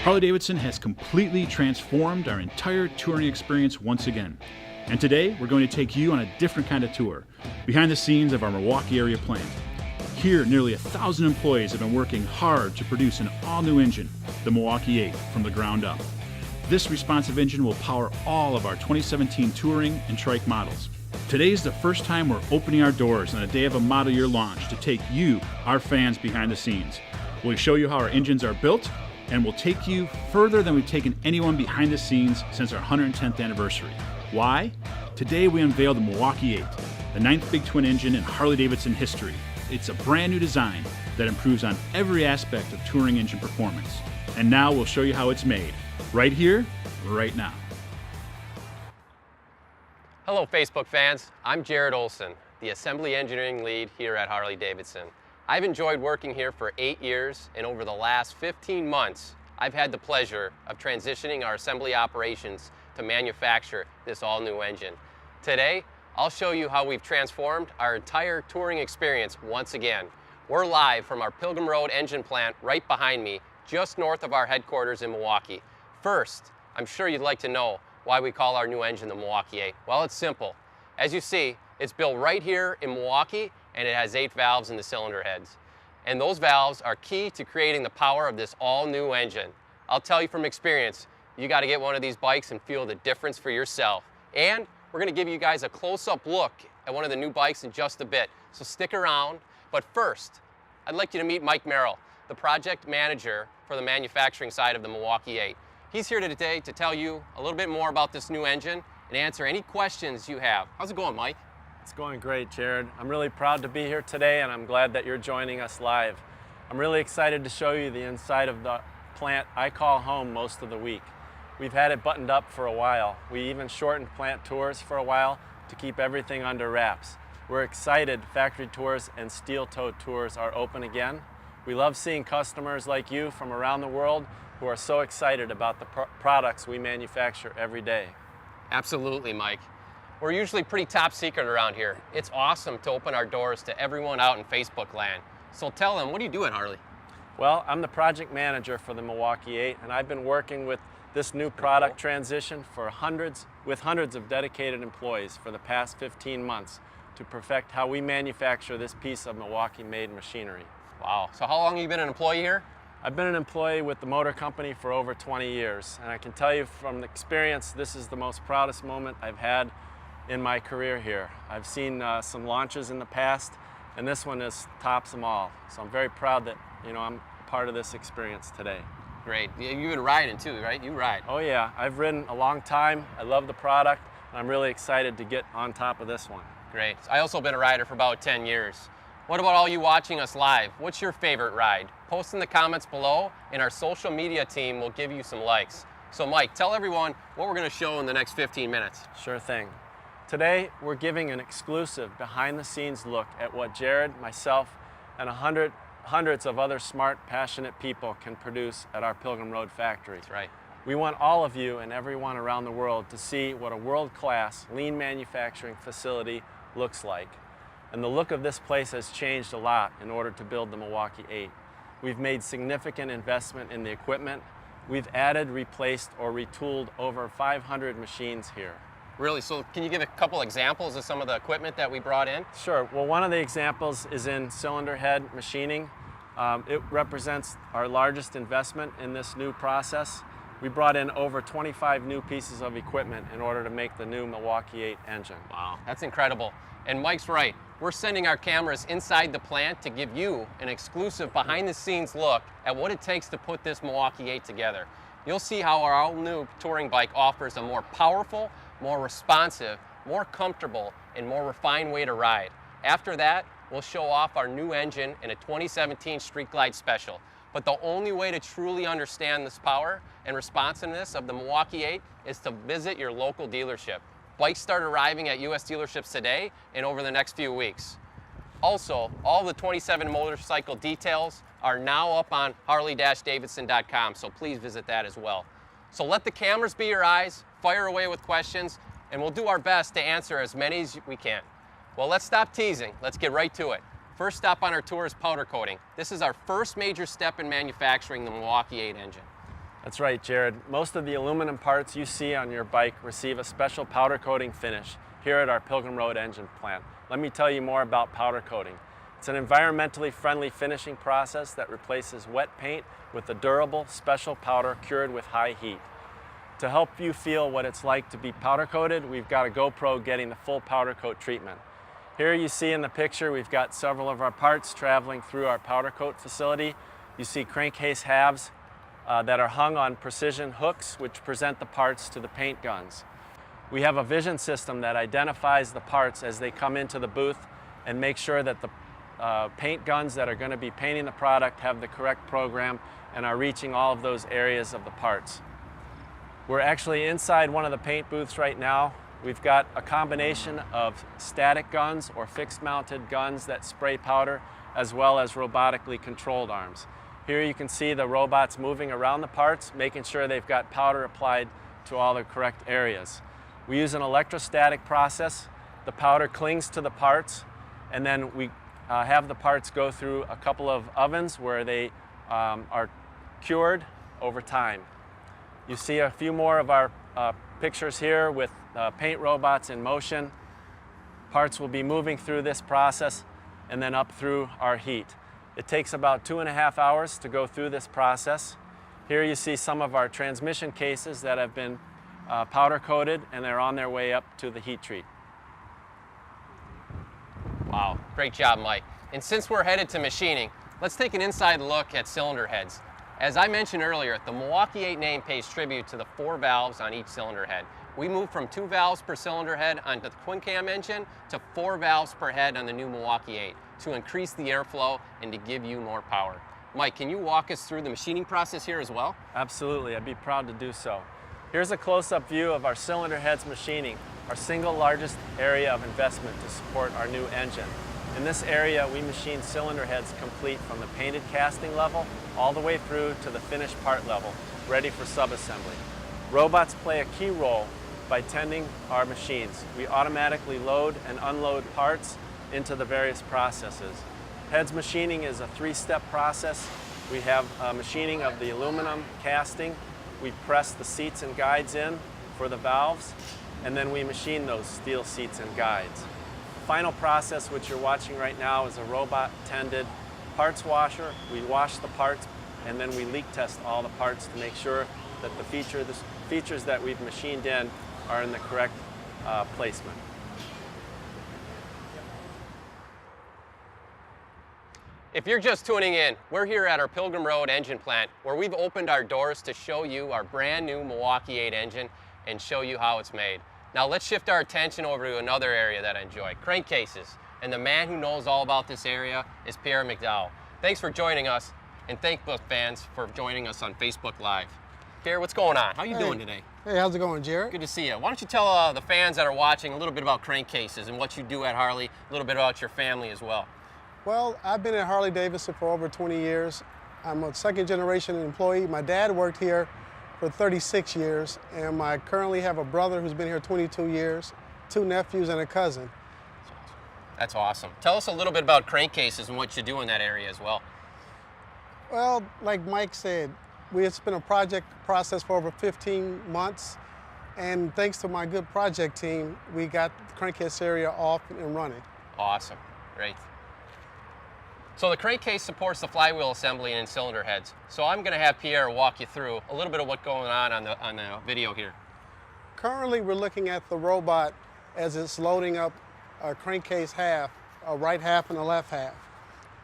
Harley-Davidson has completely transformed our entire touring experience once again. And today, we're going to take you on a different kind of tour, behind the scenes of our Milwaukee area plant. Here, nearly 1,000 employees have been working hard to produce an all-new engine, the Milwaukee-Eight, from the ground up. This responsive engine will power all of our 2017 touring and trike models. Today is the first time we're opening our doors on the day of a model year launch to take you, our fans, behind the scenes. We'll show you how our engines are built, and we'll take you further than we've taken anyone behind the scenes since our 110th anniversary. Why? Today we unveil the Milwaukee-Eight, the 9th big twin engine in Harley-Davidson history. It's a brand new design that improves on every aspect of touring engine performance. And now we'll show you how it's made, right here, right now. Hello Facebook fans, I'm Jared Olson, the Assembly Engineering Lead here at Harley-Davidson. I've enjoyed working here for 8 years, and over the last 15 months, I've had the pleasure of transitioning our assembly operations to manufacture this all-new engine. Today, I'll show you how we've transformed our entire touring experience once again. We're live from our Pilgrim Road engine plant right behind me, just north of our headquarters in Milwaukee. First, I'm sure you'd like to know why we call our new engine the Milwaukee-Eight. Well, it's simple. As you see, it's built right here in Milwaukee, and it has 8 valves in the cylinder heads. And those valves are key to creating the power of this all-new engine. I'll tell you from experience, you got to get one of these bikes and feel the difference for yourself. And we're going to give you guys a close-up look at one of the new bikes in just a bit, so stick around. But first, I'd like you to meet Mike Merrill, the project manager for the manufacturing side of the Milwaukee-Eight. He's here today to tell you a little bit more about this new engine and answer any questions you have. How's it going, Mike? It's going great, Jared. I'm really proud to be here today, and I'm glad that you're joining us live. I'm really excited to show you the inside of the plant I call home most of the week. We've had it buttoned up for a while. We even shortened plant tours for a while to keep everything under wraps. We're excited factory tours and steel-toed tours are open again. We love seeing customers like you from around the world who are so excited about the products we manufacture every day. Absolutely, Mike. We're usually pretty top secret around here. It's awesome to open our doors to everyone out in Facebook land. So tell them, what do you do at Harley? Well, I'm the project manager for the Milwaukee-Eight, and I've been working with this new product transition for hundreds of dedicated employees for the past 15 months to perfect how we manufacture this piece of Milwaukee-made machinery. Wow. So how long have you been an employee here? I've been an employee with the motor company for over 20 years, and I can tell you from experience, this is the most proudest moment I've had in my career here. I've seen some launches in the past, and this one tops them all. So I'm very proud that I'm part of this experience today. Great. You've been riding too, right? You ride. Oh yeah, I've ridden a long time. I love the product, and I'm really excited to get on top of this one. Great. I also been a rider for about 10 years. What about all you watching us live? What's your favorite ride? Post in the comments below, and our social media team will give you some likes. So Mike, tell everyone what we're going to show in the next 15 minutes. Sure thing. Today, we're giving an exclusive behind-the-scenes look at what Jared, myself, and hundreds of other smart, passionate people can produce at our Pilgrim Road factory. That's right. We want all of you and everyone around the world to see what a world-class lean manufacturing facility looks like. And the look of this place has changed a lot in order to build the Milwaukee-Eight. We've made significant investment in the equipment. We've added, replaced, or retooled over 500 machines here. Really? So can you give a couple examples of some of the equipment that we brought in? Sure. Well, one of the examples is in cylinder head machining. It represents our largest investment in this new process. We brought in over 25 new pieces of equipment in order to make the new Milwaukee-Eight engine. Wow, that's incredible. And Mike's right. We're sending our cameras inside the plant to give you an exclusive behind-the-scenes look at what it takes to put this Milwaukee-Eight together. You'll see how our all-new touring bike offers a more powerful, more responsive, more comfortable, and more refined way to ride. After that, we'll show off our new engine in a 2017 Street Glide Special. But the only way to truly understand this power and responsiveness of the Milwaukee-Eight is to visit your local dealership. Bikes start arriving at US dealerships today and over the next few weeks. Also, all the 27 motorcycle details are now up on harley-davidson.com, so please visit that as well. So let the cameras be your eyes, fire away with questions, and we'll do our best to answer as many as we can. Well, let's stop teasing. Let's get right to it. First stop on our tour is powder coating. This is our first major step in manufacturing the Milwaukee-Eight engine. That's right, Jared. Most of the aluminum parts you see on your bike receive a special powder coating finish here at our Pilgrim Road engine plant. Let me tell you more about powder coating. It's an environmentally friendly finishing process that replaces wet paint with a durable, special powder cured with high heat. To help you feel what it's like to be powder coated, we've got a GoPro getting the full powder coat treatment. Here you see in the picture, we've got several of our parts traveling through our powder coat facility. You see crankcase halves that are hung on precision hooks which present the parts to the paint guns. We have a vision system that identifies the parts as they come into the booth and make sure that the paint guns that are going to be painting the product have the correct program and are reaching all of those areas of the parts. We're actually inside one of the paint booths right now. We've got a combination of static guns or fixed mounted guns that spray powder, as well as robotically controlled arms. Here you can see the robots moving around the parts, making sure they've got powder applied to all the correct areas. We use an electrostatic process. The powder clings to the parts, and then we have the parts go through a couple of ovens where they are cured over time. You see a few more of our pictures here with paint robots in motion. Parts will be moving through this process and then up through our heat. It takes about 2.5 hours to go through this process. Here you see some of our transmission cases that have been powder coated, and they're on their way up to the heat treat. Wow, great job, Mike. And since we're headed to machining, let's take an inside look at cylinder heads. As I mentioned earlier, the Milwaukee-Eight name pays tribute to the 4 valves on each cylinder head. We moved from 2 valves per cylinder head on the twin cam engine to 4 valves per head on the new Milwaukee-Eight to increase the airflow and to give you more power. Mike, can you walk us through the machining process here as well? Absolutely, I'd be proud to do so. Here's a close-up view of our cylinder heads machining, our single largest area of investment to support our new engine. In this area, we machine cylinder heads complete from the painted casting level all the way through to the finished part level, ready for subassembly. Robots play a key role by tending our machines. We automatically load and unload parts into the various processes. Heads machining is a 3-step process. We have machining of the aluminum casting. We press the seats and guides in for the valves, and then we machine those steel seats and guides. The final process, which you're watching right now, is a robot-tended parts washer. We wash the parts, and then we leak test all the parts to make sure that the features that we've machined in are in the correct placement. If you're just tuning in, we're here at our Pilgrim Road engine plant where we've opened our doors to show you our brand new Milwaukee-Eight engine and show you how it's made. Now let's shift our attention over to another area that I enjoy, crankcases. And the man who knows all about this area is Pierre McDowell. Thanks for joining us, and thank both fans for joining us on Facebook Live. Pierre, what's going on? How are you doing today? Hey, how's it going, Jared? Good to see you. Why don't you tell the fans that are watching a little bit about crankcases and what you do at Harley, a little bit about your family as well. Well, I've been at Harley-Davidson for over 20 years. I'm a second-generation employee. My dad worked here for 36 years, and I currently have a brother who's been here 22 years, 2 nephews, and a cousin. That's awesome. Tell us a little bit about crankcases and what you do in that area as well. Well, like Mike said, it's been a project process for over 15 months, and thanks to my good project team, we got the crankcase area off and running. Awesome, great. So the crankcase supports the flywheel assembly and cylinder heads. So I'm going to have Pierre walk you through a little bit of what's going on the video here. Currently, we're looking at the robot as it's loading up a crankcase half, a right half and a left half.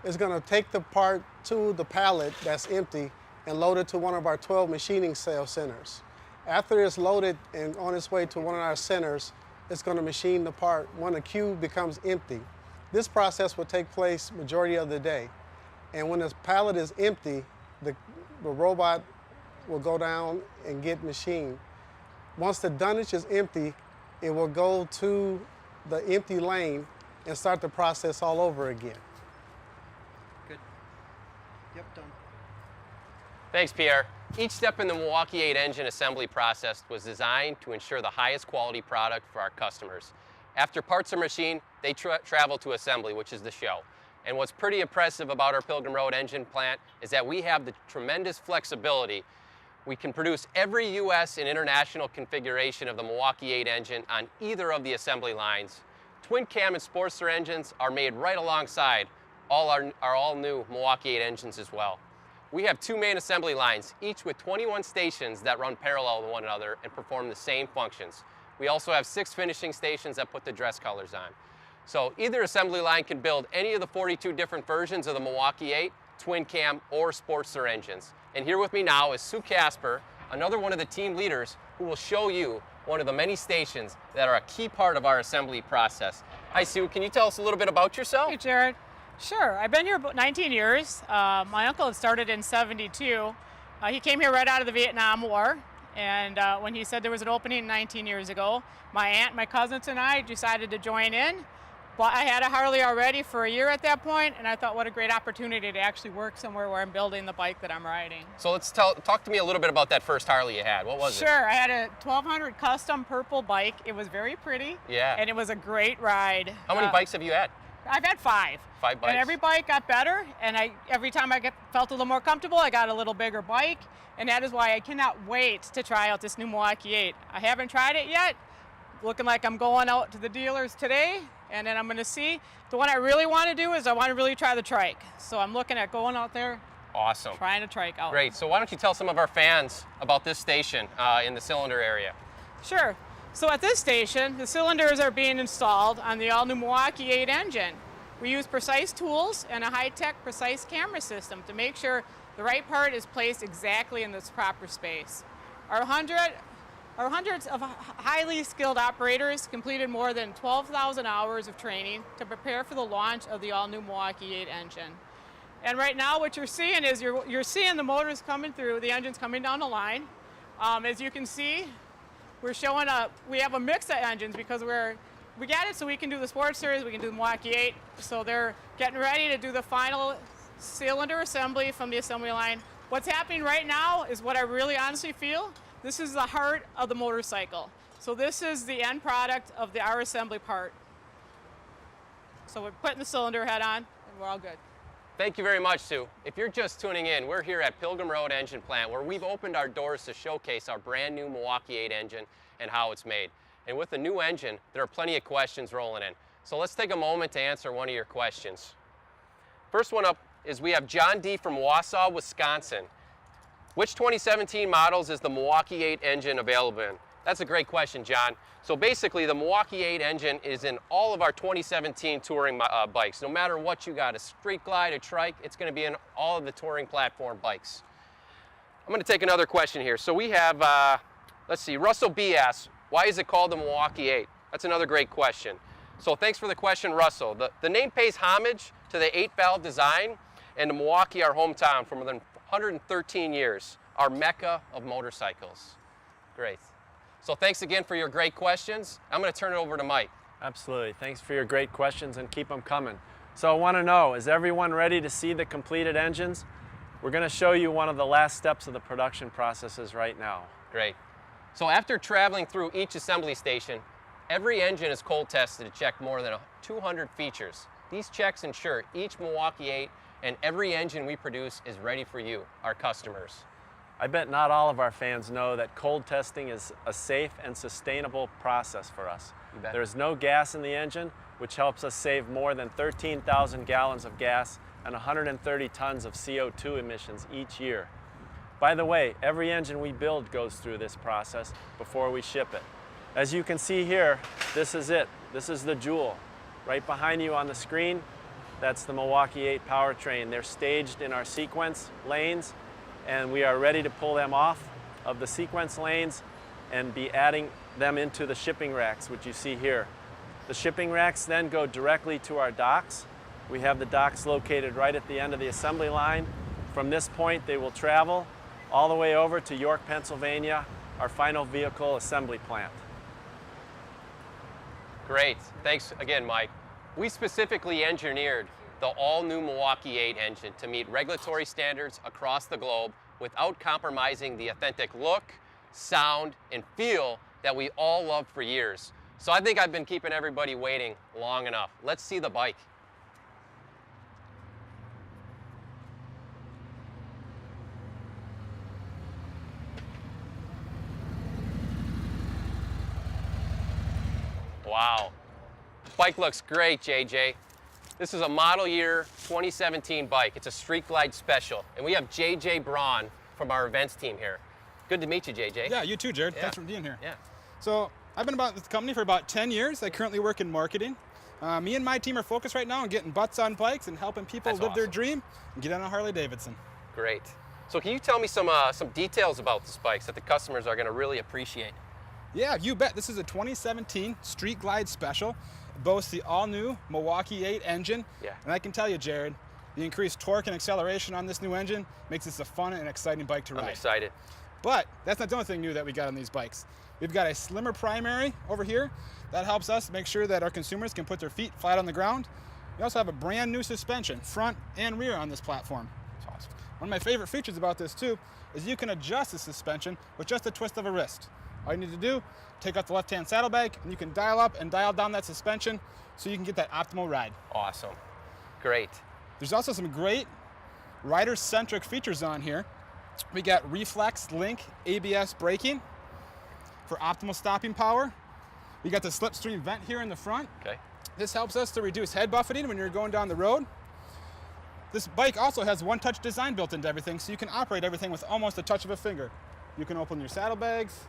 It's going to take the part to the pallet that's empty and load it to one of our 12 machining cell centers. After it's loaded and on its way to one of our centers, it's going to machine the part when the cube becomes empty. This process will take place majority of the day. And when this pallet is empty, the robot will go down and get machined. Once the dunnage is empty, it will go to the empty lane and start the process all over again. Good. Yep, done. Thanks, Pierre. Each step in the Milwaukee-Eight engine assembly process was designed to ensure the highest quality product for our customers. After parts are machined, they travel to assembly, which is the show. And what's pretty impressive about our Pilgrim Road engine plant is that we have the tremendous flexibility. We can produce every US and international configuration of the Milwaukee-Eight engine on either of the assembly lines. Twin cam and Sportster engines are made right alongside our all-new Milwaukee-Eight engines as well. We have 2 main assembly lines, each with 21 stations that run parallel to one another and perform the same functions. We also have 6 finishing stations that put the dress colors on. So either assembly line can build any of the 42 different versions of the Milwaukee-Eight, twin cam, or Sportster engines. And here with me now is Sue Casper, another one of the team leaders who will show you one of the many stations that are a key part of our assembly process. Hi Sue, can you tell us a little bit about yourself? Hey Jared. Sure, I've been here about 19 years. My uncle had started in '72. He came here right out of the Vietnam War, and when he said there was an opening 19 years ago, my aunt, my cousins, and I decided to join in. But I had a Harley already for a year at that point, and I thought what a great opportunity to actually work somewhere where I'm building the bike that I'm riding. So let's talk to me a little bit about that first Harley you had. What was it? Sure, I had a 1200 custom purple bike. It was very pretty. Yeah. And it was a great ride. How many bikes have you had? I've had 5. 5 bikes? And every bike got better, and every time I felt a little more comfortable, I got a little bigger bike, and that is why I cannot wait to try out this new Milwaukee-Eight. I haven't tried it yet. Looking like I'm going out to the dealers today, and then I'm going to see. The one I really want to do is I want to really try the trike. So I'm looking at going out there. Awesome. Trying to trike out. Great. So why don't you tell some of our fans about this station in the cylinder area? Sure. So at this station, the cylinders are being installed on the all-new Milwaukee-Eight engine. We use precise tools and a high-tech precise camera system to make sure the right part is placed exactly in this proper space. Our hundreds of highly skilled operators completed more than 12,000 hours of training to prepare for the launch of the all-new Milwaukee-Eight engine. And right now what you're seeing is you're seeing the motors coming through, the engine's coming down the line. As you can see, we have a mix of engines because we got it so we can do the Sportsters, we can do the Milwaukee-Eight. So they're getting ready to do the final cylinder assembly from the assembly line. What's happening right now is what I really honestly feel. This is the heart of the motorcycle. So this is the end product of our assembly part. So we're putting the cylinder head on and we're all good. Thank you very much, Sue. If you're just tuning in, we're here at Pilgrim Road Engine Plant where we've opened our doors to showcase our brand new Milwaukee-Eight engine and how it's made. And with the new engine, there are plenty of questions rolling in. So let's take a moment to answer one of your questions. First one up is we have John D. from Wausau, Wisconsin. Which 2017 models is the Milwaukee-Eight engine available in? That's a great question, John. So basically, the Milwaukee-Eight engine is in all of our 2017 touring bikes. No matter what you got, a street glide, a trike, it's going to be in all of the touring platform bikes. I'm going to take another question here. So we have, let's see, Russell B. asks, why is it called the Milwaukee-Eight? That's another great question. So thanks for the question, Russell. The name pays homage to the 8-valve design and to Milwaukee, our hometown, for more than 113 years, our mecca of motorcycles. Great. So thanks again for your great questions. I'm going to turn it over to Mike. Absolutely. Thanks for your great questions and keep them coming. So I want to know, is everyone ready to see the completed engines? We're going to show you one of the last steps of the production processes right now. Great. So after traveling through each assembly station, every engine is cold tested to check more than 200 features. These checks ensure each Milwaukee-Eight and every engine we produce is ready for you, our customers. I bet not all of our fans know that cold testing is a safe and sustainable process for us. You bet. There's no gas in the engine, which helps us save more than 13,000 gallons of gas and 130 tons of CO2 emissions each year. By the way, every engine we build goes through this process before we ship it. As you can see here, this is it. This is the Jewel. Right behind you on the screen, that's the Milwaukee-Eight powertrain. They're staged in our sequence lanes, and we are ready to pull them off of the sequence lanes and be adding them into the shipping racks, which you see here. The shipping racks then go directly to our docks. We have the docks located right at the end of the assembly line. From this point, they will travel all the way over to York, Pennsylvania, our final vehicle assembly plant. Great. Thanks again, Mike. We specifically engineered the all-new Milwaukee-Eight engine to meet regulatory standards across the globe without compromising the authentic look, sound, and feel that we all loved for years. So I think I've been keeping everybody waiting long enough. Let's see the bike. Wow. Bike looks great, JJ. This is a model year 2017 bike. It's a Street Glide Special. And we have JJ Braun from our events team here. Good to meet you, JJ. Yeah, you too, Jared. Yeah. Thanks for being here. Yeah. So I've been about this company for about 10 years. I currently work in marketing. Me and my team are focused right now on getting butts on bikes and helping people That's live their awesome. dream and get on a Harley-Davidson. Great. So can you tell me some details about this bike that the customers are going to really appreciate? Yeah, you bet. This is a 2017 Street Glide Special. It boasts the all-new Milwaukee-Eight engine. Yeah. And I can tell you, Jared, the increased torque and acceleration on this new engine makes this a fun and exciting bike to ride. I'm excited. But that's not the only thing new that we got on these bikes. We've got a slimmer primary over here. That helps us make sure that our consumers can put their feet flat on the ground. We also have a brand new suspension, front and rear, on this platform. That's awesome. One of my favorite features about this too is you can adjust the suspension with just a twist of a wrist. All you need to do, take out the left-hand saddlebag, and you can dial up and dial down that suspension so you can get that optimal ride. Awesome. Great. There's also some great rider-centric features on here. We got Reflex Link ABS braking for optimal stopping power. We got the slipstream vent here in the front. Okay. This helps us to reduce head buffeting when you're going down the road. This bike also has one-touch design built into everything, so you can operate everything with almost a touch of a finger. You can open your saddlebags,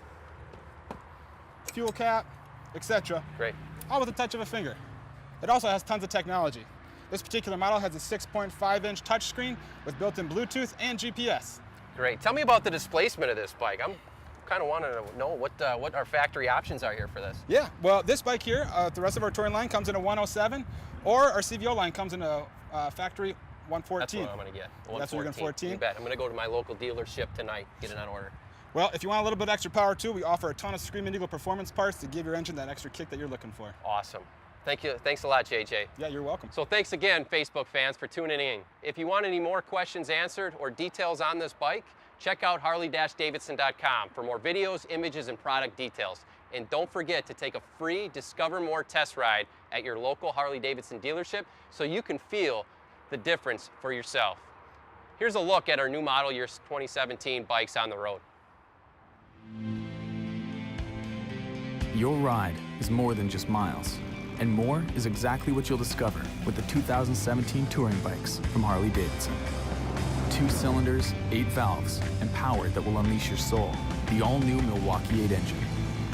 fuel cap, etc. Great. All with a touch of a finger. It also has tons of technology. This particular model has a 6.5-inch touchscreen with built-in Bluetooth and GPS. Great. Tell me about the displacement of this bike. I'm kind of wanting to know what our factory options are here for this. Yeah, well, this bike here, the rest of our touring line comes in a 107, or our CVO line comes in a factory 114. That's what I'm going to get. That's what you're going to 14? You bet. I'm going to go to my local dealership tonight, get it on order. Well, if you want a little bit extra power too, we offer a ton of Screaming Eagle performance parts to give your engine that extra kick that you're looking for. Awesome. Thank you. Thanks a lot, JJ. Yeah, you're welcome. So thanks again, Facebook fans, for tuning in. If you want any more questions answered or details on this bike, check out harley-davidson.com for more videos, images, and product details. And don't forget to take a free Discover More test ride at your local Harley-Davidson dealership so you can feel the difference for yourself. Here's a look at our new model year 2017 bikes on the road. Your ride is more than just miles, and more is exactly what you'll discover with the 2017 touring bikes from Harley-Davidson. 2 cylinders, 8 valves, and power that will unleash your soul. The all-new Milwaukee-Eight engine,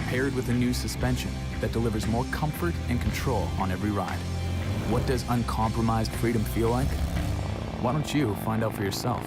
paired with a new suspension that delivers more comfort and control on every ride. What does uncompromised freedom feel like? Why don't you find out for yourself?